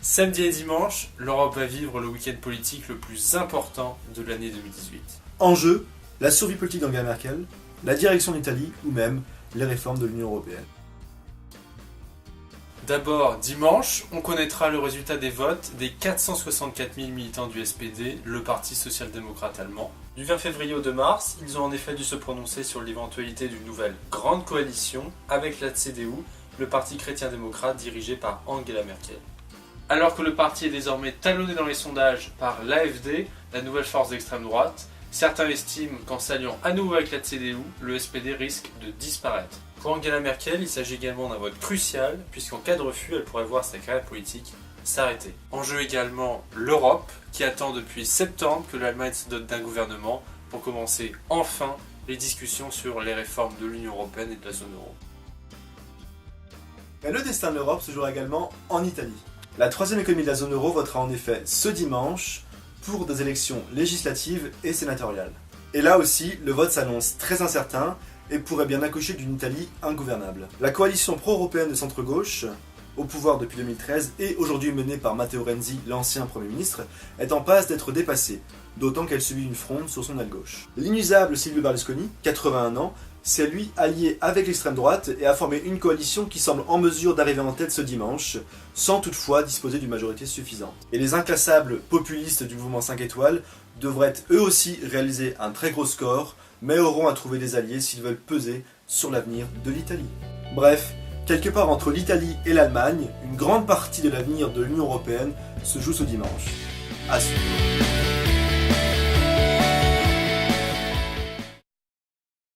Samedi et dimanche, l'Europe va vivre le week-end politique le plus important de l'année 2018. En jeu, la survie politique d'Angela Merkel, la direction d'Italie ou même les réformes de l'Union européenne. D'abord, dimanche, on connaîtra le résultat des votes des 464 000 militants du SPD, le Parti social-démocrate allemand. Du 20 février au 2 mars, ils ont en effet dû se prononcer sur l'éventualité d'une nouvelle grande coalition avec la CDU, le Parti chrétien-démocrate dirigé par Angela Merkel. Alors que le parti est désormais talonné dans les sondages par l'AfD, la nouvelle force d'extrême droite, certains estiment qu'en s'alliant à nouveau avec la CDU, le SPD risque de disparaître. Pour Angela Merkel, il s'agit également d'un vote crucial, puisqu'en cas de refus, elle pourrait voir sa carrière politique s'arrêter. En jeu également l'Europe, qui attend depuis septembre que l'Allemagne se dote d'un gouvernement pour commencer enfin les discussions sur les réformes de l'Union européenne et de la zone euro. Mais le destin de l'Europe se jouera également en Italie. La troisième économie de la zone euro votera en effet ce dimanche pour des élections législatives et sénatoriales. Et là aussi, le vote s'annonce très incertain et pourrait bien accoucher d'une Italie ingouvernable. La coalition pro-européenne de centre-gauche, au pouvoir depuis 2013 et aujourd'hui menée par Matteo Renzi, l'ancien Premier ministre, est en passe d'être dépassée, d'autant qu'elle subit une fronde sur son aile gauche. L'inusable Silvio Berlusconi, 81 ans, s'est lui allié avec l'extrême droite et a formé une coalition qui semble en mesure d'arriver en tête ce dimanche, sans toutefois disposer d'une majorité suffisante. Et les inclassables populistes du mouvement 5 étoiles devraient eux aussi réaliser un très gros score, mais auront à trouver des alliés s'ils veulent peser sur l'avenir de l'Italie. Bref, quelque part entre l'Italie et l'Allemagne, une grande partie de l'avenir de l'Union européenne se joue ce dimanche. À suivre.